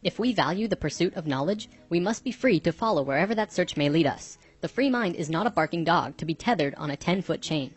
If we value the pursuit of knowledge, we must be free to follow wherever that search may lead us. The free mind is not a barking dog to be tethered on a 10-foot chain.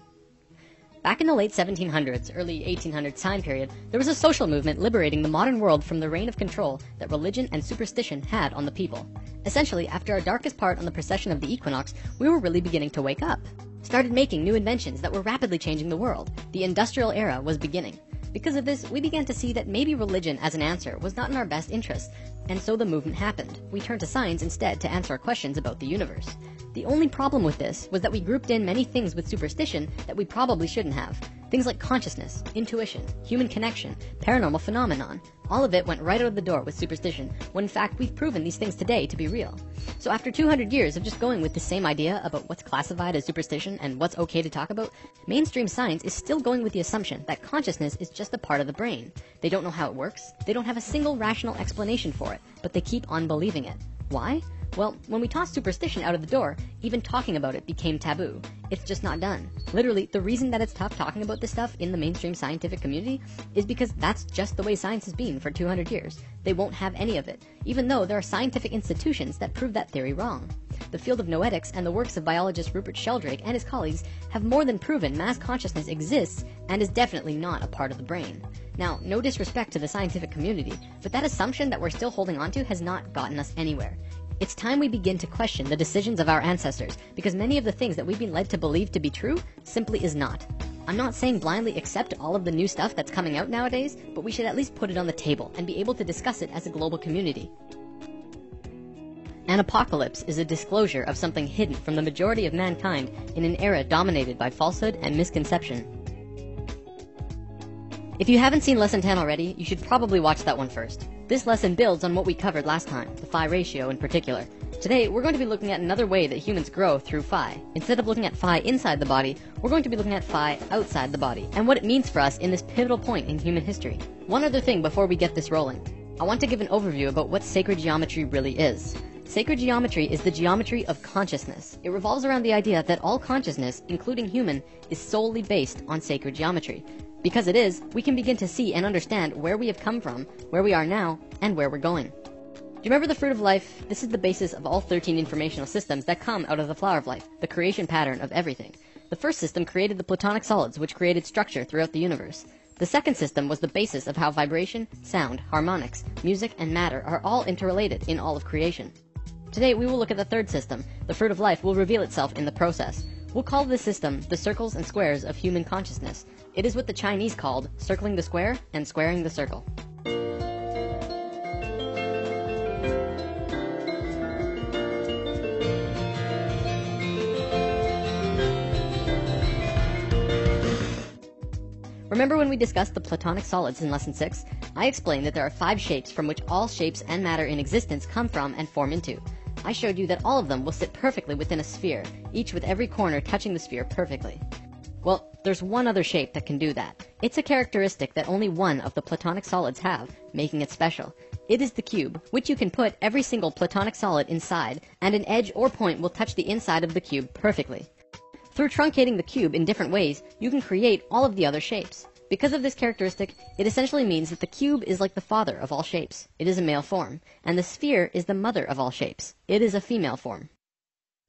Back in the late 1700s, early 1800s time period, there was a social movement liberating the modern world from the reign of control that religion and superstition had on the people. Essentially, after our darkest part on the precession of the equinox, we were really beginning to wake up. Started making new inventions that were rapidly changing the world. The industrial era was beginning. Because of this, we began to see that maybe religion as an answer was not in our best interest, and so the movement happened. We turned to science instead to answer our questions about the universe. The only problem with this was that we grouped in many things with superstition that we probably shouldn't have. Things like consciousness, intuition, human connection, paranormal phenomenon. All of it went right out of the door with superstition, when in fact we've proven these things today to be real. So after 200 years of just going with the same idea about what's classified as superstition and what's okay to talk about, mainstream science is still going with the assumption that consciousness is just a part of the brain. They don't know how it works, they don't have a single rational explanation for it, but they keep on believing it. Why? Well, when we tossed superstition out of the door, even talking about it became taboo. It's just not done. Literally, the reason that it's tough talking about this stuff in the mainstream scientific community is because that's just the way science has been for 200 years. They won't have any of it, even though there are scientific institutions that prove that theory wrong. The field of noetics and the works of biologist Rupert Sheldrake and his colleagues have more than proven mass consciousness exists and is definitely not a part of the brain. Now, no disrespect to the scientific community, but that assumption that we're still holding on to has not gotten us anywhere. It's time we begin to question the decisions of our ancestors, because many of the things that we've been led to believe to be true simply is not. I'm not saying blindly accept all of the new stuff that's coming out nowadays, but we should at least put it on the table and be able to discuss it as a global community. An apocalypse is a disclosure of something hidden from the majority of mankind in an era dominated by falsehood and misconception. If you haven't seen Lesson 10 already, you should probably watch that one first. This lesson builds on what we covered last time, the phi ratio in particular. Today, we're going to be looking at another way that humans grow through phi. Instead of looking at phi inside the body, we're going to be looking at phi outside the body, and what it means for us in this pivotal point in human history. One other thing before we get this rolling. I want to give an overview about what sacred geometry really is. Sacred geometry is the geometry of consciousness. It revolves around the idea that all consciousness, including human, is solely based on sacred geometry. Because it is, we can begin to see and understand where we have come from, where we are now, and where we're going. Do you remember the fruit of life? This is the basis of all 13 informational systems that come out of the flower of life, the creation pattern of everything. The first system created the Platonic solids, which created structure throughout the universe. The second system was the basis of how vibration, sound, harmonics, music, and matter are all interrelated in all of creation. Today we will look at the third system. The fruit of life will reveal itself in the process. We'll call this system the circles and squares of human consciousness. It is what the Chinese called circling the square and squaring the circle. Remember when we discussed the Platonic solids in Lesson 6? I explained that there are 5 shapes from which all shapes and matter in existence come from and form into. I showed you that all of them will sit perfectly within a sphere, each with every corner touching the sphere perfectly. Well, there's one other shape that can do that. It's a characteristic that only one of the Platonic solids have, making it special. It is the cube, which you can put every single Platonic solid inside, and an edge or point will touch the inside of the cube perfectly. Through truncating the cube in different ways, you can create all of the other shapes. Because of this characteristic, it essentially means that the cube is like the father of all shapes. It is a male form. And the sphere is the mother of all shapes. It is a female form.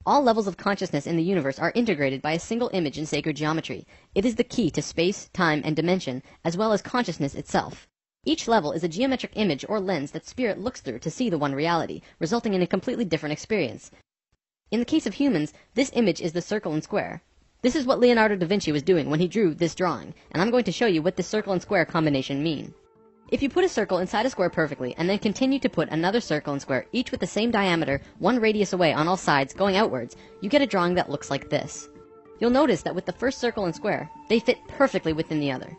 All levels of consciousness in the universe are integrated by a single image in sacred geometry. It is the key to space, time, and dimension, as well as consciousness itself. Each level is a geometric image or lens that spirit looks through to see the one reality, resulting in a completely different experience. In the case of humans, this image is the circle and square. This is what Leonardo da Vinci was doing when he drew this drawing, and I'm going to show you what this circle and square combination mean. If you put a circle inside a square perfectly, and then continue to put another circle and square, each with the same diameter, one radius away on all sides, going outwards, you get a drawing that looks like this. You'll notice that with the first circle and square, they fit perfectly within the other.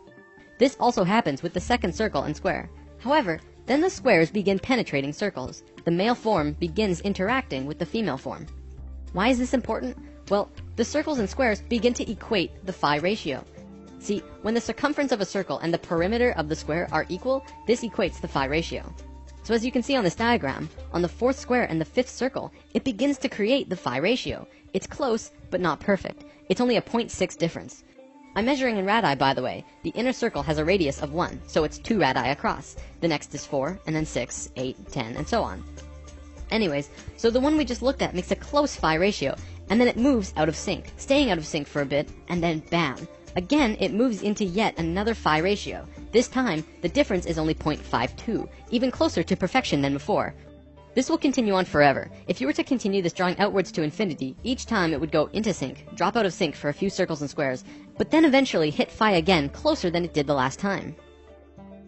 This also happens with the second circle and square. However, then the squares begin penetrating circles. The male form begins interacting with the female form. Why is this important? Well, the circles and squares begin to equate the phi ratio. See, when the circumference of a circle and the perimeter of the square are equal, this equates the phi ratio. So as you can see on this diagram, on the 4th square and the 5th circle, it begins to create the phi ratio. It's close, but not perfect. It's only a 0.6 difference. I'm measuring in radii, by the way. The inner circle has a radius of 1, so it's 2 radii across. The next is 4, and then 6, 8, 10, and so on. Anyways, so the one we just looked at makes a close phi ratio, and then it moves out of sync, staying out of sync for a bit, and then bam! Again, it moves into yet another phi ratio. This time, the difference is only 0.52, even closer to perfection than before. This will continue on forever. If you were to continue this drawing outwards to infinity, each time it would go into sync, drop out of sync for a few circles and squares, but then eventually hit phi again closer than it did the last time.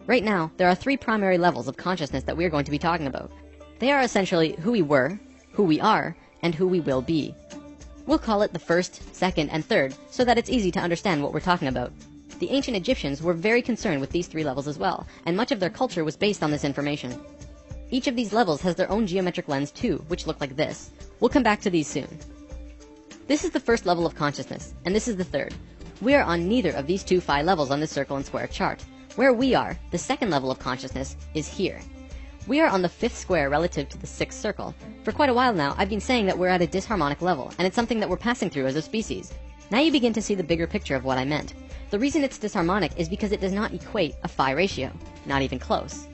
Right now, there are 3 primary levels of consciousness that we are going to be talking about. They are essentially who we were, who we are, and who we will be. We'll call it the first, second, and third, so that it's easy to understand what we're talking about. The ancient Egyptians were very concerned with these 3 levels as well, and much of their culture was based on this information. Each of these levels has their own geometric lens too, which look like this. We'll come back to these soon. This is the first level of consciousness, and this is the third. We are on neither of these 2 phi levels on this circle and square chart. Where we are, the second level of consciousness, is here. We are on the 5th square relative to the 6th circle. For quite a while now, I've been saying that we're at a disharmonic level, and it's something that we're passing through as a species. Now you begin to see the bigger picture of what I meant. The reason it's disharmonic is because it does not equate a phi ratio. Not even close.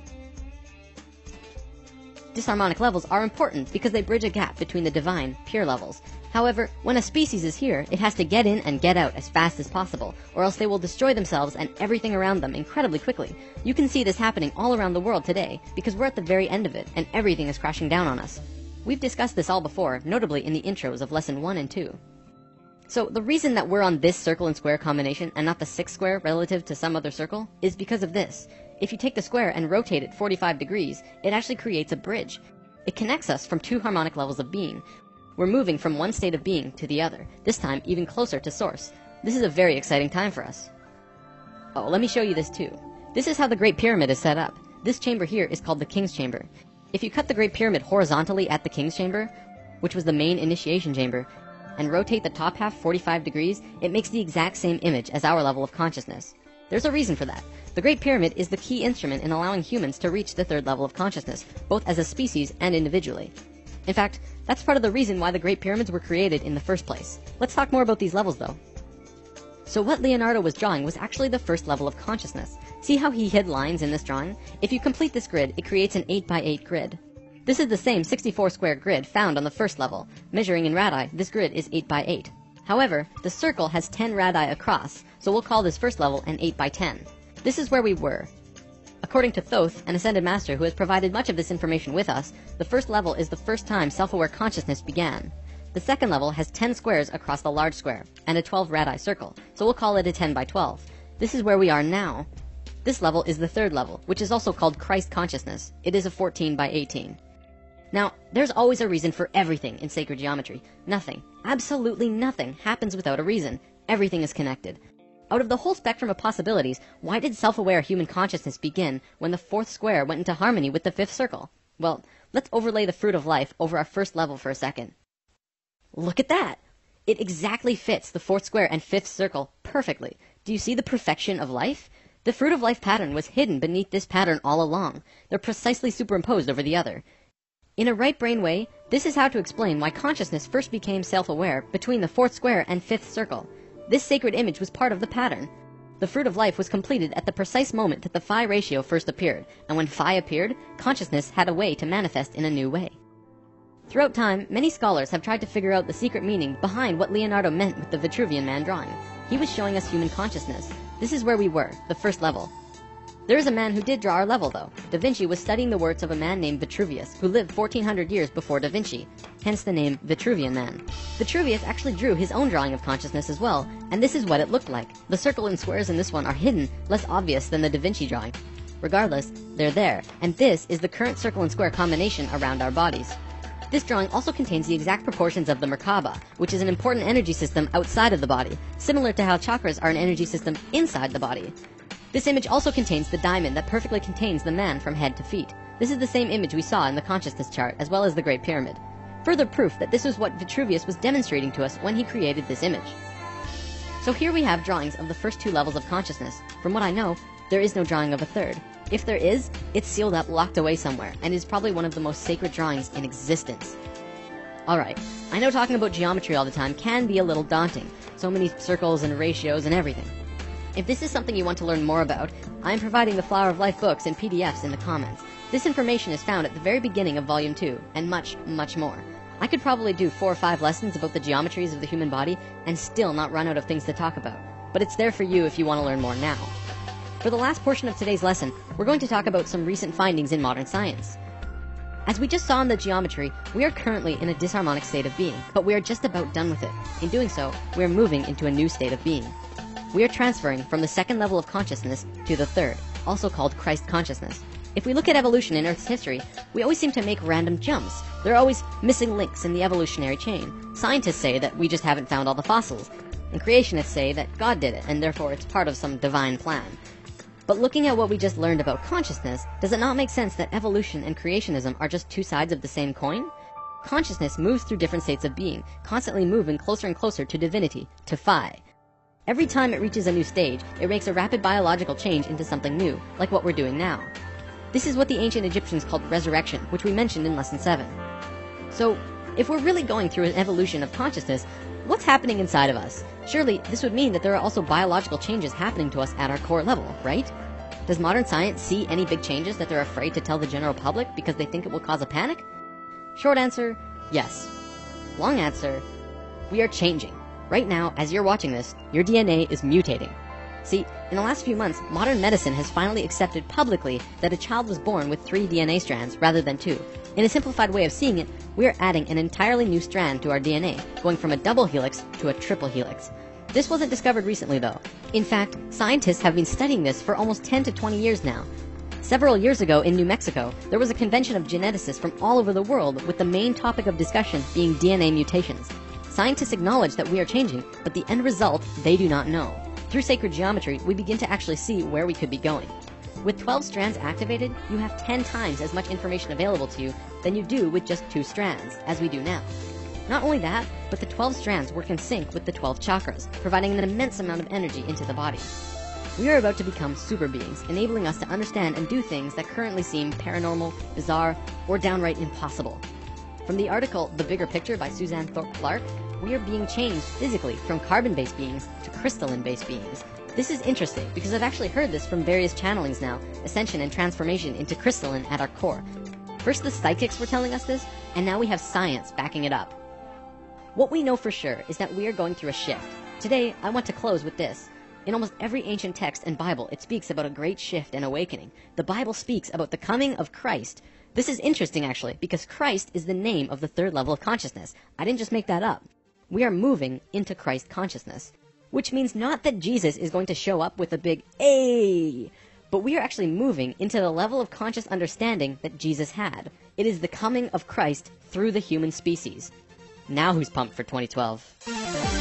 Disharmonic levels are important because they bridge a gap between the divine, pure levels. However, when a species is here, it has to get in and get out as fast as possible, or else they will destroy themselves and everything around them incredibly quickly. You can see this happening all around the world today, because we're at the very end of it, and everything is crashing down on us. We've discussed this all before, notably in the intros of lesson 1 and 2. So the reason that we're on this circle and square combination and not the 6th square relative to some other circle is because of this. If you take the square and rotate it 45 degrees, it actually creates a bridge. It connects us from 2 harmonic levels of being. We're moving from one state of being to the other, this time even closer to source. This is a very exciting time for us. Oh, let me show you this too. This is how the Great Pyramid is set up. This chamber here is called the King's Chamber. If you cut the Great Pyramid horizontally at the King's Chamber, which was the main initiation chamber, and rotate the top half 45 degrees, it makes the exact same image as our level of consciousness. There's a reason for that. The Great Pyramid is the key instrument in allowing humans to reach the 3rd level of consciousness, both as a species and individually. In fact, that's part of the reason why the Great Pyramids were created in the first place. Let's talk more about these levels though. So what Leonardo was drawing was actually the first level of consciousness. See how he hid lines in this drawing? If you complete this grid, it creates an 8x8 grid. This is the same 64 square grid found on the first level. Measuring in radii, this grid is 8x8. However, the circle has 10 radii across, so we'll call this first level an 8x10. This is where we were. According to Thoth, an Ascended Master who has provided much of this information with us, the first level is the first time self-aware consciousness began. The second level has 10 squares across the large square, and a 12 radii circle, so we'll call it a 10x12. This is where we are now. This level is the 3rd level, which is also called Christ consciousness. It is a 14x18. Now, there's always a reason for everything in sacred geometry. Nothing, absolutely nothing, happens without a reason. Everything is connected. Out of the whole spectrum of possibilities, why did self-aware human consciousness begin when the 4th square went into harmony with the 5th circle? Well, let's overlay the fruit of life over our first level for a second. Look at that! It exactly fits the 4th square and 5th circle perfectly. Do you see the perfection of life? The fruit of life pattern was hidden beneath this pattern all along. They're precisely superimposed over the other. In a right brain way, this is how to explain why consciousness first became self-aware between the 4th square and 5th circle. This sacred image was part of the pattern. The fruit of life was completed at the precise moment that the phi ratio first appeared, and when phi appeared, consciousness had a way to manifest in a new way. Throughout time, many scholars have tried to figure out the secret meaning behind what Leonardo meant with the Vitruvian Man drawing. He was showing us human consciousness. This is where we were, the first level. There is a man who did draw our level, though. Da Vinci was studying the works of a man named Vitruvius, who lived 1400 years before Da Vinci, hence the name Vitruvian Man. Vitruvius actually drew his own drawing of consciousness as well, and this is what it looked like. The circle and squares in this one are hidden, less obvious than the Da Vinci drawing. Regardless, they're there, and this is the current circle and square combination around our bodies. This drawing also contains the exact proportions of the Merkaba, which is an important energy system outside of the body, similar to how chakras are an energy system inside the body. This image also contains the diamond that perfectly contains the man from head to feet. This is the same image we saw in the consciousness chart, as well as the Great Pyramid. Further proof that this is what Vitruvius was demonstrating to us when he created this image. So here we have drawings of the first 2 levels of consciousness. From what I know, there is no drawing of a third. If there is, it's sealed up, locked away somewhere, and is probably one of the most sacred drawings in existence. Alright, I know talking about geometry all the time can be a little daunting. So many circles and ratios and everything. If this is something you want to learn more about, I'm providing the Flower of Life books and PDFs in the comments. This information is found at the very beginning of Volume 2, and much, much more. I could probably do 4 or 5 lessons about the geometries of the human body and still not run out of things to talk about. But it's there for you if you want to learn more now. For the last portion of today's lesson, we're going to talk about some recent findings in modern science. As we just saw in the geometry, we are currently in a disharmonic state of being, but we are just about done with it. In doing so, we are moving into a new state of being. We are transferring from the second level of consciousness to the third, also called Christ consciousness. If we look at evolution in Earth's history, we always seem to make random jumps. There are always missing links in the evolutionary chain. Scientists say that we just haven't found all the fossils, and creationists say that God did it, and therefore it's part of some divine plan. But looking at what we just learned about consciousness, does it not make sense that evolution and creationism are just two sides of the same coin? Consciousness moves through different states of being, constantly moving closer and closer to divinity, to Phi. Every time it reaches a new stage, it makes a rapid biological change into something new, like what we're doing now. This is what the ancient Egyptians called resurrection, which we mentioned in Lesson 7. So, if we're really going through an evolution of consciousness, what's happening inside of us? Surely, this would mean that there are also biological changes happening to us at our core level, right? Does modern science see any big changes that they're afraid to tell the general public because they think it will cause a panic? Short answer, yes. Long answer, we are changing. Right now, as you're watching this, your DNA is mutating. See, in the last few months, modern medicine has finally accepted publicly that a child was born with 3 DNA strands rather than 2. In a simplified way of seeing it, we are adding an entirely new strand to our DNA, going from a double helix to a triple helix. This wasn't discovered recently though. In fact, scientists have been studying this for almost 10 to 20 years now. Several years ago in New Mexico, there was a convention of geneticists from all over the world with the main topic of discussion being DNA mutations. Scientists acknowledge that we are changing, but the end result they do not know. Through sacred geometry, we begin to actually see where we could be going. With 12 strands activated, you have 10 times as much information available to you than you do with just 2 strands, as we do now. Not only that, but the 12 strands work in sync with the 12 chakras, providing an immense amount of energy into the body. We are about to become super beings, enabling us to understand and do things that currently seem paranormal, bizarre, or downright impossible. From the article The Bigger Picture by Suzanne Thorpe Clarke, we are being changed physically from carbon-based beings to crystalline-based beings. This is interesting because I've actually heard this from various channelings now, ascension and transformation into crystalline at our core. First the psychics were telling us this, and now we have science backing it up. What we know for sure is that we are going through a shift. Today, I want to close with this. In almost every ancient text and Bible, it speaks about a great shift and awakening. The Bible speaks about the coming of Christ. This is interesting actually, because Christ is the name of the third level of consciousness. I didn't just make that up. We are moving into Christ consciousness, which means not that Jesus is going to show up with a big "Ay!", but we are actually moving into the level of conscious understanding that Jesus had. It is the coming of Christ through the human species. Now who's pumped for 2012?